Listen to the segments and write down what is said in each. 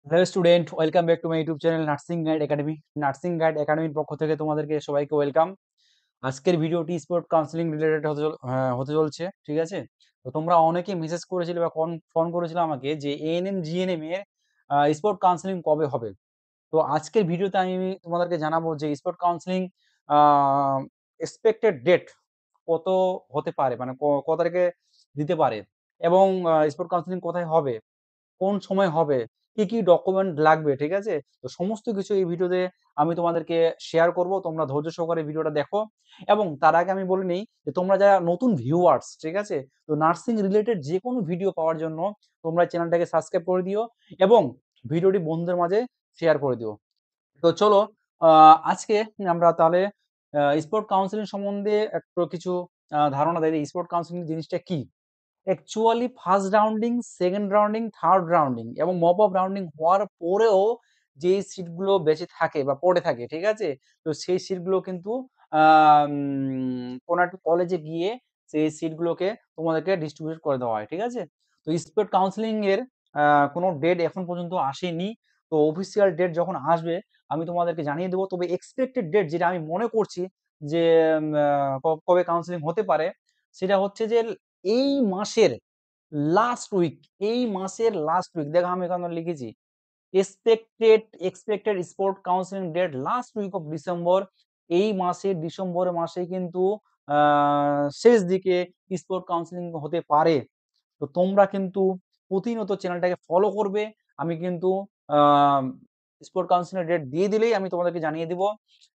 Hello student, welcome back to my YouTube channel nursing guide academy. Nursing guide একাডেমির পক্ষ থেকে তোমাদেরকে সবাইকে ওয়েলকাম। আজকের ভিডিওটি স্পোর্ট কাউন্সিলিং রিলেটেড হতে চলছে, ঠিক আছে? তো তোমরা অনেকে মেসেজ করেছিলে বা ফোন করেছিলে আমাকে যে এএনএম জিএনএম এর স্পোর্ট কাউন্সিলিং কবে হবে। তো আজকের ভিডিওতে আমি তোমাদেরকে জানাবো যে স্পোর্ট কাউন্সিলিং এক্সপেক্টেড ডেট কত হতে পারে, মানে কত তারিখে দিতে পারে, এবং স্পোর্ট কাউন্সিলিং কোথায় হবে, কোন সময় হবে, কি কি ডকুমেন্ট লাগবে, ঠিক আছে? তো সমস্ত কিছু এই ভিডিওতে আমি তোমাদেরকে শেয়ার করব। তোমরা ধৈর্য সহকারে ভিডিওটা দেখো। এবং তার আগে আমি বলে নিই যে তোমরা যারা নতুন ভিউয়ার্স, ঠিক আছে, তো নার্সিং রিলেটেড যে কোনো ভিডিও পাওয়ার জন্য তোমরা চ্যানেলটাকে সাবস্ক্রাইব করে দিও এবং ভিডিওটি বন্ধুদের মাঝে শেয়ার করে দিও। তো চলো, আজকে আমরা তাহলে স্পোর্ট কাউন্সিলিং সম্বন্ধে একটু কিছু ধারণা দেয়। স্পোর্ট কাউন্সিলিং জিনিসটা কি? Actually first rounding, second rounding, third rounding এবং মপ আপ রাউন্ডিং হওয়ার পরেও যে সিটগুলো বেঁচে থাকে বা পড়ে থাকে, ঠিক আছে? তো সেই সিটগুলো কিন্তু কোনো একটা কলেজে গিয়ে সেই সিটগুলোকে তোমাদেরকে ডিস্ট্রিবিউট করে দেওয়া হয়, ঠিক আছে? তো স্পোর্ট কাউন্সিলিং এর কোনো ডেট এখন পর্যন্ত আসেনি। তো অফিসিয়াল ডেট যখন আসবে আমি তোমাদেরকে জানিয়ে দেবো। তবে এক্সপেক্টেড ডেট যেটা আমি মনে করছি যে কবে কাউন্সিলিং হতে পারে, সেটা হচ্ছে যে এই মাসের লাস্ট উইক, এই মাসের লাস্ট উইক, দেখো আমি এখানে লিখেছি expected sport counselling date last week of December. এই মাসে ডিসেম্বরের মাসে কিন্তু শেষ দিকে স্পোর্ট কাউন্সিলিং হতে পারে। তো তোমরা কিন্তু প্রতিনিয়ত চ্যানেলটাকে ফলো করবে। আমি কিন্তু স্পোর্ট কাউন্সিলিং ডেট দিয়ে দিলেই আমি তোমাদেরকে জানিয়ে দিব,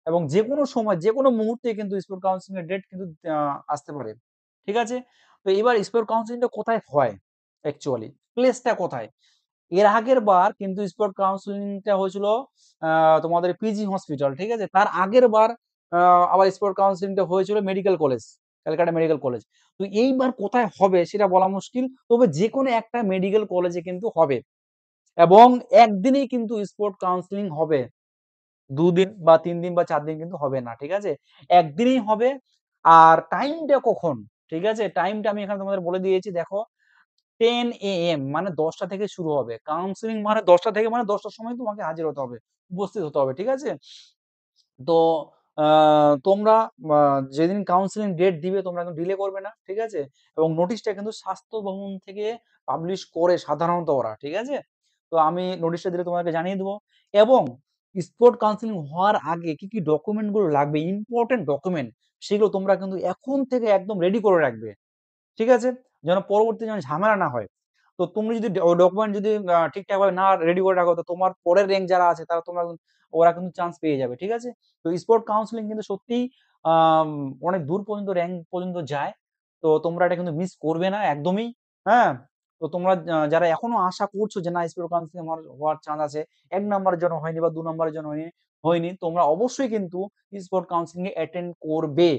এবং যে কোনো সময় যে কোনো মুহূর্তে কিন্তু স্পোর্ট কাউন্সিলিং ডেট কিন্তু আসতে পারে, ঠিক আছে? তো এবার স্পোর্ট কাউন্সিলিংটা কোথায় হয়, অ্যাকচুয়ালি প্লেসটা কোথায়? এর আগের বার কিন্তু স্পোর্ট কাউন্সিলিংটা হয়েছিল তোমাদের পিজি হসপিটাল, ঠিক আছে? তার আগের বার আবার স্পোর্ট কাউন্সিলিংটা হয়েছিল medical college, Calcutta medical college. তো এইবার কোথায় হবে সেটা বলা মুশকিল, তবে যে কোনো একটা মেডিকেল কলেজে কিন্তু হবে, এবং একদিনেই কিন্তু স্পোর্ট কাউন্সিলিং হবে। ২ দিন বা ৩ দিন বা ৪ দিন কিন্তু হবে না, ঠিক আছে? একদিনেই হবে। আর টাইমটা কখন, ঠিক আছে? টাইমটা আমি এখানে তোমাদের বলে দিয়েছি, দেখো 10 AM মানে ১০টা থেকে শুরু হবে। কাউন্সেলিং মানে ১০টা থেকে, মানে ১০টার সময় তোমাকে হাজির হতে হবে, উপস্থিত হতে হবে, ঠিক আছে? তো আ তোমরা আ যেদিন কাউন্সেলিং ডেট দিবে তোমরা কিন্তু ডিলে করবে না, ঠিক আছে? এবং নোটিশটা কিন্তু স্বাস্থ্য ভবন থেকে পাবলিশ করে সাধারণত ওরা, ঠিক আছে? তো আমি নোটিশটা দিলে তোমাদেরকে জানিয়ে দেব। এবং স্পোর্ট কাউন্সেলিং হওয়ার আগে কি, কি ডকুমেন্ট গুলো লাগবে, ইম্পোর্টেন্ট ডকুমেন্ট, সেগুলো তোমরা কিন্তু এখন থেকে একদম রেডি করে রাখবে, ঠিক আছে? যেন পরবর্তীতে যেন ঝামেলা না হয়। তো তুমি যদি ডকুমেন্ট যদি ঠিকঠাকভাবে না রেডি করে রাখো, তো তোমার পরের র‍্যাংক যারা আছে তারা ওরা কিন্তু চান্স পেয়ে যাবে, ঠিক আছে? তো স্পোর্ট কাউন্সেলিং কিন্তু সত্যিই আম অনেক দূর পর্যন্ত র‍্যাংক পর্যন্ত যায়। তো তোমরা এটা কিন্তু মিস করবে না একদমই, হ্যাঁ? তো তোমরা যারা এখনো আশা করছো যে না স্পোর্ট কাউন্সেলিং আমার হওয়ার চান্স আছে, ১ নাম্বারের জন্য হয়নি বা ২ নাম্বারের জন্য হয়নি, তোমরা অবশ্যই কিন্তু স্পোর্ট কাউন্সেলিং এ অ্যাটেন্ড করবে।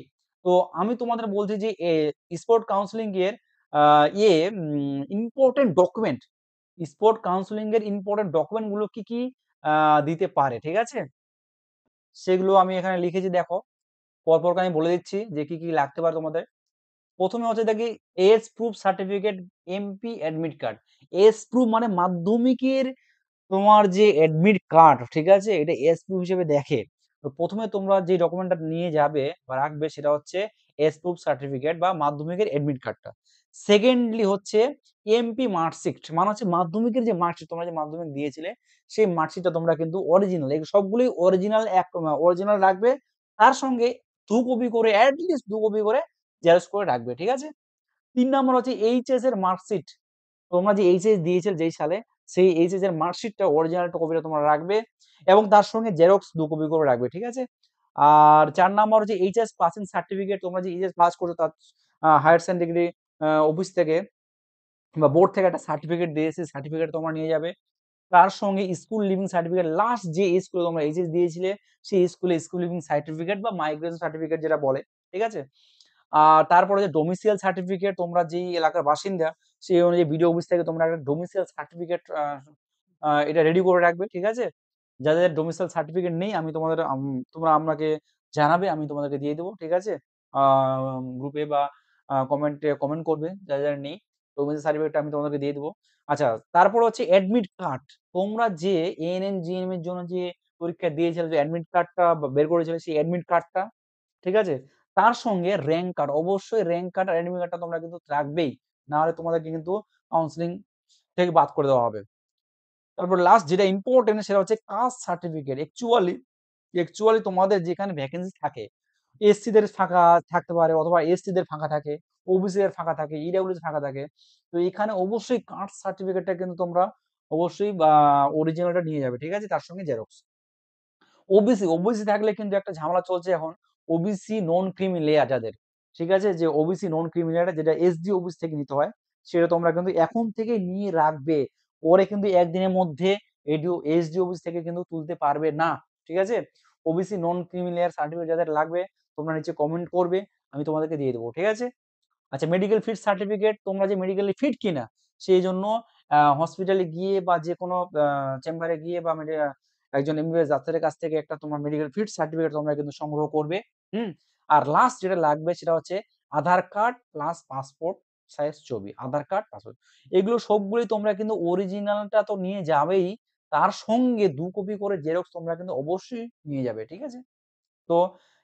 তো আমি তোমাদের বলছি যে স্পোর্ট কাউন্সেলিং এর আ ইম্পোর্টেন্ট ডকুমেন্ট, স্পোর্ট কাউন্সেলিং এর ইম্পোর্টেন্ট ডকুমেন্ট গুলো কি, কি আ দিতে পারে, ঠিক আছে? সেগুলো আমি এখানে লিখেছি, দেখো। পরপর করে আমি বলে দিচ্ছি যে কি, কি লাগতে পারে তোমাদের। ১ম এ হচ্ছে দেখি age proof certificate, MP admit card. Age proof মানে মাধ্যমিকের তোমার যে অ্যাডমিট কার্ড, ঠিক আছে? এটা এজ প্রুফ হিসেবে দেখে। তো ১ম এ তোমরা যে ডকুমেন্টটা নিয়ে যাবে বা রাখবে সেটা হচ্ছে এজ প্রুফ সার্টিফিকেট বা মাধ্যমিকের অ্যাডমিট কার্ডটা। সেকেন্ডলি হচ্ছে এমপি মার্কশিট, মানে হচ্ছে মাধ্যমিকের যে মার্কশিট, তোমরা যে মাধ্যমিক দিয়েছিলে সেই মার্কশিটটা তোমরা কিন্তু অরিজিনাল, এগুলো সবগুলোই অরিজিনাল রাখবে। তার সঙ্গে ২ কপি করে, এট লিস্ট ২ কপি করে জেরক্স করে রাখবে, ঠিক আছে? ৩ নাম্বার হচ্ছে এইচএস এর মার্কশিট। তোমরা যে এইচএস দিয়েছিলে যেই সালে, সেই এইচএস এর মার্কশিটটা অরিজিনাল কপিটা তোমরা রাখবে এবং তার সঙ্গে জেরক্স ২ কপি করে রাখবে, ঠিক আছে? আর ৪ নাম্বার হচ্ছে এইচএস পাসিং সার্টিফিকেট। তোমরা যে এইচএস পাস করছো তার হায়ার সেকেন্ডারি অফিস থেকে বা বোর্ড থেকে একটা সার্টিফিকেট দিয়ে, সেই সার্টিফিকেট তোমরা নিয়ে যাবে। তার সঙ্গে স্কুল লিভিং সার্টিফিকেট, লাস্ট যে স্কুলে তোমরা এইচএস দিয়েছিলে সেই স্কুল লিভিং সার্টিফিকেট বা মাইগ্রেশন সার্টিফিকেট যেটা বলে, ঠিক আছে? আর তারপরে যে ডোমিসাইল সার্টিফিকেট, তোমরা যেই এলাকার বাসিন্দা সেই অনুযায়ী বিডিও অফিস থেকে তোমরা একটা ডোমিসাইল সার্টিফিকেট এটা রেডি করে রাখবে, ঠিক আছে? যাদের ডোমিসাইল সার্টিফিকেট নেই আমি তোমাদের তোমরা আমাকে জানাবে, আমি তোমাদেরকে দিয়ে দেব, ঠিক আছে? আ গ্রুপে বা কমেন্টে কমেন্ট করবে যাদের নেই। ডকুমেন্টারি সার্টিফিকেটটা আমি তোমাদেরকে দিয়ে দেবো। আচ্ছা, তারপর হচ্ছে অ্যাডমিট কার্ড। তোমরা যে এএনএম, জিএনএম এর জন্য যে পরীক্ষা দিয়েছিলে, যে অ্যাডমিট কার্ডটা বের করেছিলে, সেই অ্যাডমিট কার্ডটা, ঠিক আছে? তার সঙ্গে র‍্যাংক কার্ড, অবশ্যই র‍্যাংক কার্ড আর অ্যাডমিট কার্ডটা তোমরা কিন্তু রাখবেই। না হলে তোমাদেরকে কিন্তু কাউন্সেলিং থেকে বাদ করে দেওয়া হবে। তারপর লাস্ট যেটা ইম্পোর্টেন্ট সেটা হচ্ছে কাস্ট সার্টিফিকেট। অ্যাকচুয়ালি তোমাদের যেখানে ভ্যাকেন্সি থাকে, এসসি দের ফাঁকা থাকতে পারে অথবা এসটি দের ফাঁকা থাকে, ওবিসি দের ফাঁকা থাকে, ইডব্লিউএস ফাঁকা থাকে। তো এখানে অবশ্যই কাস্ট সার্টিফিকেটটা কিন্তু তোমরা অবশ্যই অরিজিনালটা নিয়ে যাবে, ঠিক আছে? তার সঙ্গে জেরক্স। ওবিসি থাকলে কিন্তু একটা ঝামেলা চলছে এখন, ওবিসি নন ক্রিমি লেয়ার যাদের, ঠিক আছে? যে ওবিসি নন ক্রিমি লেয়ার যেটা এসডি ওবিসি থেকে নিতে হয়, সেটা তোমরা কিন্তু এখন থেকে নিয়ে রাখবে। পরে কিন্তু একদিনের মধ্যে এসডি ওবিসি থেকে কিন্তু তুলতে পারবে না, ঠিক আছে? ওবিসি নন ক্রিমি লেয়ার সার্টিফিকেট যাদের লাগবে তোমরা নিচে কমেন্ট করবে, আমি তোমাদেরকে দিয়ে দেবো, ঠিক আছে? আচ্ছা, মেডিকেল ফিট সার্টিফিকেট, তোমরা যে মেডিকেলি ফিট কিনা সেই জন্য হসপিটালে গিয়ে বা যে কোনো চেম্বারে গিয়ে বা একজন এমবিবিএস ডাক্তারের কাছ থেকে একটা তোমার মেডিকেল ফিট সার্টিফিকেট তোমরা কিন্তু সংগ্রহ করবে। হুম? আর লাস্ট যেটা লাগবে সেটা হচ্ছে আধার কার্ড প্লাস পাসপোর্ট সাইজ ছবি। আধার কার্ড, পাসপোর্ট, এগুলো সবগুলোই তোমরা কিন্তু অরিজিনালটা তো নিয়ে যাবেই, তার সঙ্গে ২ কপি করে জেরক্স তোমরা কিন্তু অবশ্যই নিয়ে যাবে, ঠিক আছে? তো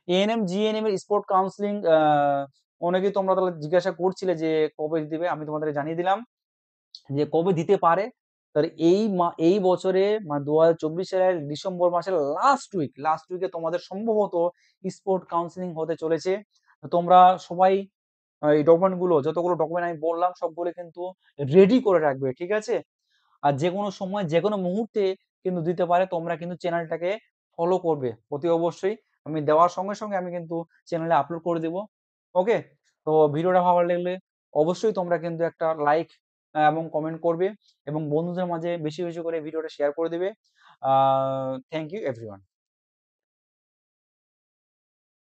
এএনএম, জিএনএম এর স্পোর্ট কাউন্সেলিং অনেকেই তোমরা তাহলে জিজ্ঞাসা করছিলে যে কবে দিবে? আমি তোমাদেরকে জানিয়ে দিলাম যে কবে দিতে পারে। তাহলে এই বছরে ২০২৪ সালের ডিসেম্বর মাসের লাস্ট উইকে তোমাদের সম্ভবত স্পোর্ট কাউন্সেলিং হতে চলেছে। তোমরা সবাই এই ডকুমেন্ট গুলো, যতগুলো ডকুমেন্ট আমি বললাম সবগুলো কিন্তু রেডি করে রাখবে, ঠিক আছে? আর যেকোনো সময় যেকোনো মুহূর্তে কিন্তু দিতে পারে। তোমরা কিন্তু চ্যানেলটাকে ফলো করবে অতি অবশ্যই। আমি দেওয়ার সঙ্গে আমি কিন্তু চ্যানেলে আপলোড করে দেব। ওকে? তো ভিডিওটা ভালো লাগলে অবশ্যই তোমরা কিন্তু একটা লাইক এবং কমেন্ট করবে এবং বন্ধুদের মাঝে বেশি করে ভিডিওটা শেয়ার করে দিবে। আ থ্যাংক ইউ এভরিওয়ান।